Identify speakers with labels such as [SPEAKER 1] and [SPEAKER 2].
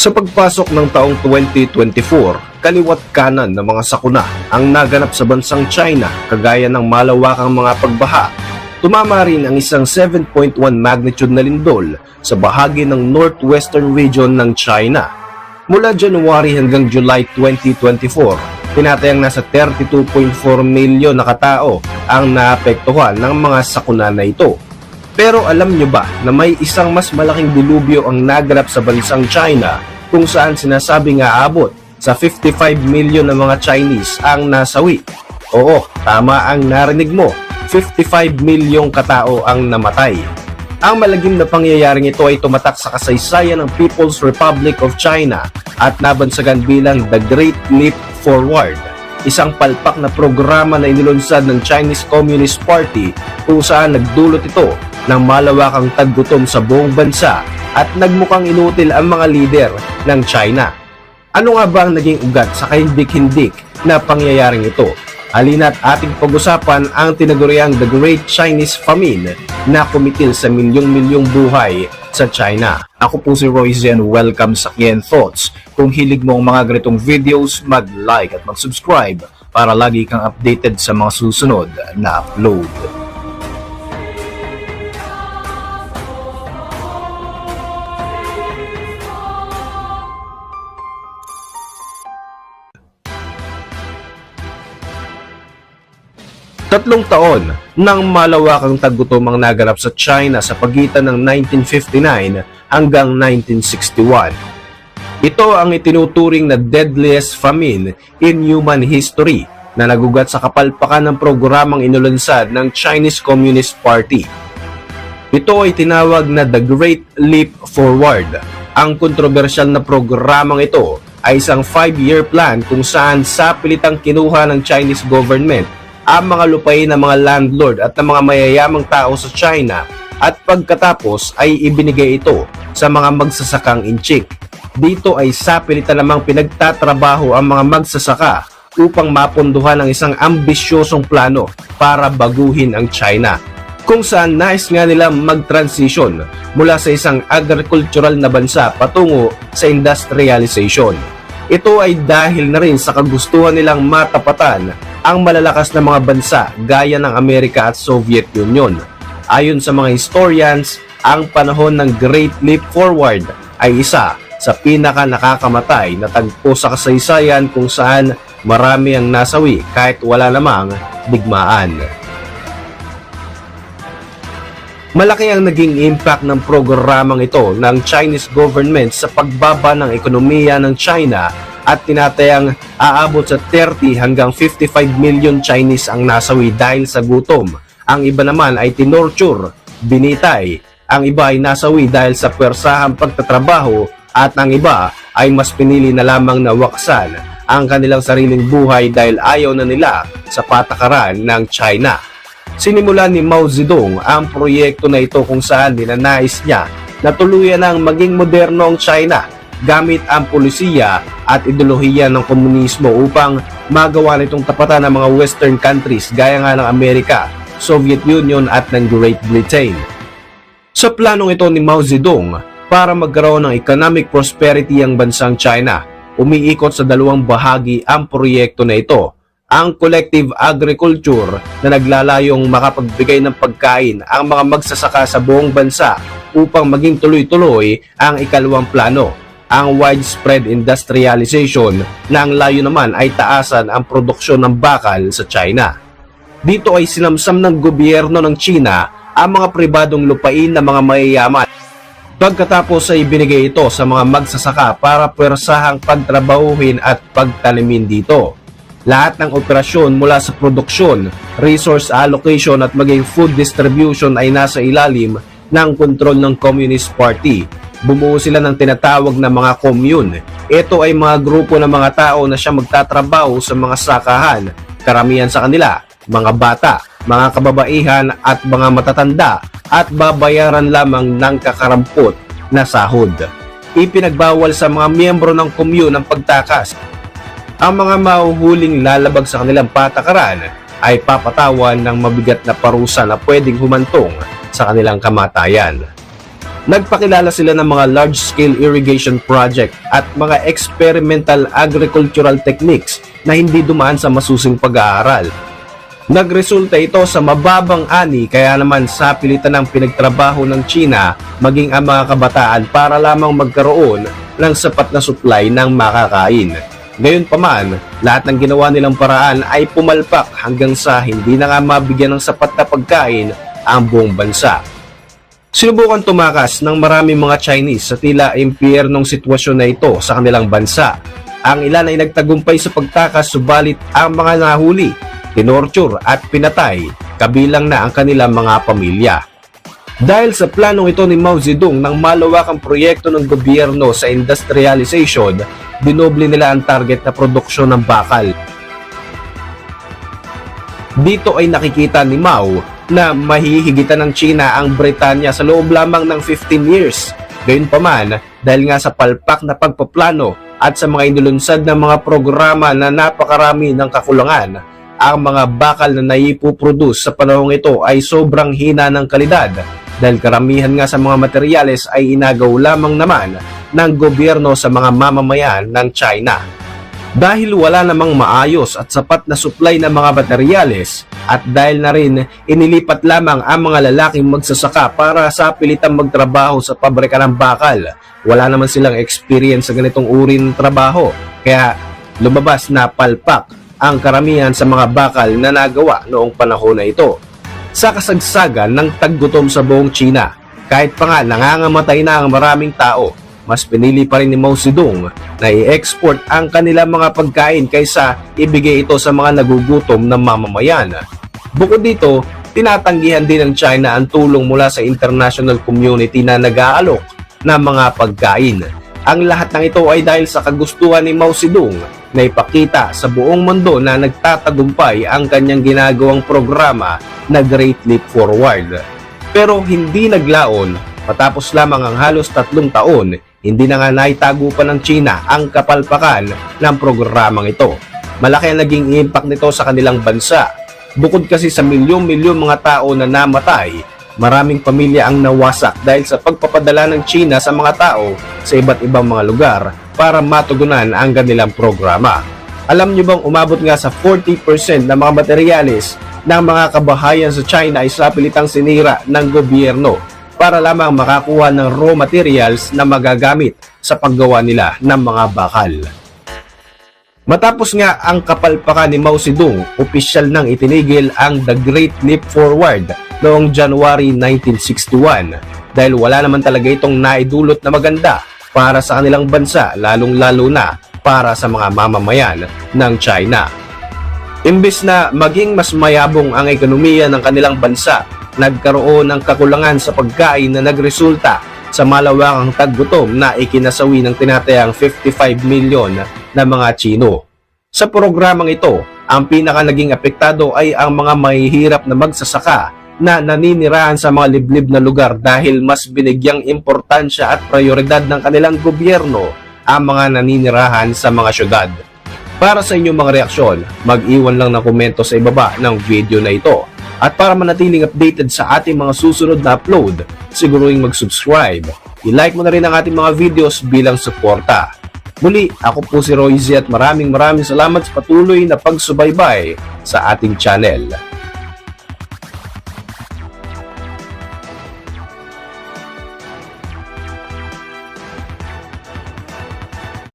[SPEAKER 1] Sa pagpasok ng taong 2024, kaliwat kanan ng mga sakuna ang naganap sa bansang China kagaya ng malawakang mga pagbaha. Tumama rin ang isang 7.1 magnitude na lindol sa bahagi ng northwestern region ng China. Mula January hanggang July 2024, tinatayang nasa 32.4 milyon na katao ang naapektuhan ng mga sakuna na ito. Pero alam nyo ba na may isang mas malaking dilubyo ang naganap sa bansang China kung saan sinasabing aabot sa 55 milyon na mga Chinese ang nasawi? Oo, tama ang narinig mo, 55 milyong katao ang namatay. Ang malagim na pangyayaring ito ay tumatak sa kasaysayan ng People's Republic of China at nabansagan bilang The Great Leap Forward, isang palpak na programa na inilunsad ng Chinese Communist Party kung saan nagdulot ito ng malawakang taggutom sa buong bansa at nagmukhang inutil ang mga lider ng China. Ano nga ba ang naging ugat sa kahindik-hindik na pangyayaring ito? Halina't ating pag-usapan ang tinaguriang The Great Chinese Famine na kumitil sa milyong-milyong buhay sa China.
[SPEAKER 2] Ako po si Royce and welcome sa Kien Thoughts. Kung hilig mo ang mga ganitong videos, mag-like at mag-subscribe para lagi kang updated sa mga susunod na upload.
[SPEAKER 1] Tatlong taon ng malawakang taggutom ang naganap sa China sa pagitan ng 1959 hanggang 1961. Ito ang itinuturing na deadliest famine in human history na nagugat sa kapalpakan ng programang inulunsad ng Chinese Communist Party. Ito ay tinawag na The Great Leap Forward. Ang kontrobersyal na programang ito ay isang 5-year plan kung saan sapilitang kinuha ng Chinese government ang mga lupain ng mga landlord at ng mga mayayamang tao sa China at pagkatapos ay ibinigay ito sa mga magsasakang inchik. Dito ay sapilitan namang pinagtatrabaho ang mga magsasaka upang mapunduhan ang isang ambisyosong plano para baguhin ang China, kung saan nais nga nilang mag-transition mula sa isang agricultural na bansa patungo sa industrialization. Ito ay dahil na rin sa kagustuhan nilang matapatan ang malalakas na mga bansa gaya ng Amerika at Soviet Union. Ayon sa mga historians, ang panahon ng Great Leap Forward ay isa sa pinaka nakakamatay na tagpo sa kasaysayan kung saan marami ang nasawi kahit wala namang digmaan. Malaki ang naging impact ng programang ito ng Chinese government sa pagbaba ng ekonomiya ng China at tinatayang aabot sa 30 hanggang 55 million Chinese ang nasawi dahil sa gutom. Ang iba naman ay tinorture, binitay, ang iba ay nasawi dahil sa pwersahang pagtatrabaho at ang iba ay mas pinili na lamang na waksan ang kanilang sariling buhay dahil ayaw na nila sa patakaran ng China. Sinimulan ni Mao Zedong ang proyekto na ito kung saan ninanais niya na tuluyan ng maging moderno ang China gamit ang polisiya at ideolohiya ng komunismo upang magawa nitong tapatan ng mga western countries gaya nga ng Amerika, Soviet Union at ng Great Britain. Sa planong ito ni Mao Zedong para magkaroon ng economic prosperity ang bansang China, umiikot sa dalawang bahagi ang proyekto na ito. Ang collective agriculture na naglalayong makapagbigay ng pagkain ang mga magsasaka sa buong bansa upang maging tuloy-tuloy ang ikalawang plano, ang widespread industrialization na ang layo naman ay taasan ang produksyon ng bakal sa China. Dito ay sinamsam ng gobyerno ng China ang mga pribadong lupain ng mga mayayaman. Pagkatapos ay ibinigay ito sa mga magsasaka para pwersahang pagtrabahuhin at pagtanimin dito. Lahat ng operasyon mula sa produksyon, resource allocation at maging food distribution ay nasa ilalim ng kontrol ng Communist Party. Bumuo sila ng tinatawag na mga commune. Ito ay mga grupo ng mga tao na siya magtatrabaho sa mga sakahan. Karamihan sa kanila, mga bata, mga kababaihan at mga matatanda at babayaran lamang ng kakarampot na sahod. Ipinagbawal sa mga miyembro ng commune ang pagtakas. Ang mga mahuhuling lalabag sa kanilang patakaran ay papatawan ng mabigat na parusa na pwedeng humantong sa kanilang kamatayan. Nagpakilala sila ng mga large-scale irrigation project at mga experimental agricultural techniques na hindi dumaan sa masusing pag-aaral. Nagresulta ito sa mababang ani, kaya naman sa pilitan ng pinagtrabaho ng China maging ang mga kabataan para lamang magkaroon ng sapat na supply ng makakain. Gayunpaman, lahat ng ginawa nilang paraan ay pumalpak hanggang sa hindi na nga mabigyan ng sapat na pagkain ang buong bansa. Sinubukan tumakas ng maraming mga Chinese sa tila impyernong sitwasyon na ito sa kanilang bansa. Ang ilan ay nagtagumpay sa pagtakas, subalit ang mga nahuli, tinorture at pinatay, kabilang na ang kanilang mga pamilya. Dahil sa planong ito ni Mao Zedong ng malawakang proyekto ng gobyerno sa industrialization, dinoble nila ang target na produksyon ng bakal. Dito ay nakikita ni Mao na mahihigitan ng China ang Britanya sa loob lamang ng 15 years. Gayunpaman, dahil nga sa palpak na pagpaplano at sa mga inulunsad ng mga programa na napakarami ng kakulangan, ang mga bakal na naipuproduce sa panahong ito ay sobrang hina ng kalidad dahil karamihan nga sa mga materyales ay inagaw lamang naman ng gobyerno sa mga mamamayan ng China. Dahil wala namang maayos at sapat na supply ng mga materyales at dahil na rin inilipat lamang ang mga lalaking magsasaka para sa pilitang magtrabaho sa pabrika ng bakal, wala naman silang experience sa ganitong uri ng trabaho, kaya lumabas na palpak ang karamihan sa mga bakal na nagawa noong panahon na ito. Sa kasagsagan ng taggutom sa buong China, kahit pa nga nangangamatay na ang maraming tao, mas pinili pa rin ni Mao Zedong na i-export ang kanilang mga pagkain kaysa ibigay ito sa mga nagugutom na mamamayan. Bukod dito, tinatanggihan din ng China ang tulong mula sa international community na nag-aalok ng mga pagkain. Ang lahat ng ito ay dahil sa kagustuhan ni Mao Zedong na ipakita sa buong mundo na nagtatagumpay ang kanyang ginagawang programa na Great Leap Forward. Pero hindi naglaon, matapos lamang ang halos 3 taon, hindi na nga naitago pa ng China ang kapalpakan ng programang ito. Malaki ang naging impact nito sa kanilang bansa. Bukod kasi sa milyon-milyon mga tao na namatay, maraming pamilya ang nawasak dahil sa pagpapadala ng China sa mga tao sa iba't ibang mga lugar para matugunan ang kanilang programa. Alam nyo bang umabot nga sa 40% ng mga materyales ng mga kabahayan sa China ay sapilitang sinira ng gobyerno para lamang makakuha ng raw materials na magagamit sa paggawa nila ng mga bakal. Matapos nga ang kapalpakan ni Mao Zedong, opisyal nang itinigil ang The Great Leap Forward noong January 1961 dahil wala naman talaga itong naidulot na maganda para sa kanilang bansa, lalong-lalo na para sa mga mamamayan ng China. Imbes na maging mas mayabong ang ekonomiya ng kanilang bansa, nagkaroon ng kakulangan sa pagkain na nagresulta sa malawakang taggutom na ikinasawi ng tinatayang 55 milyon na mga Chino. Sa programang ito, ang pinaka naging apektado ay ang mga mahihirap na magsasaka na naninirahan sa mga liblib na lugar dahil mas binigyang importansya at prioridad ng kanilang gobyerno ang mga naninirahan sa mga syudad. Para sa inyong mga reaksyon, mag-iwan lang ng komento sa ibaba ng video na ito. At para manatiling updated sa ating mga susunod na upload, siguruhin mag-subscribe. I-like mo na rin ang ating mga videos bilang suporta. Muli, ako po si Roy Z at maraming salamat sa patuloy na pagsubaybay sa ating channel.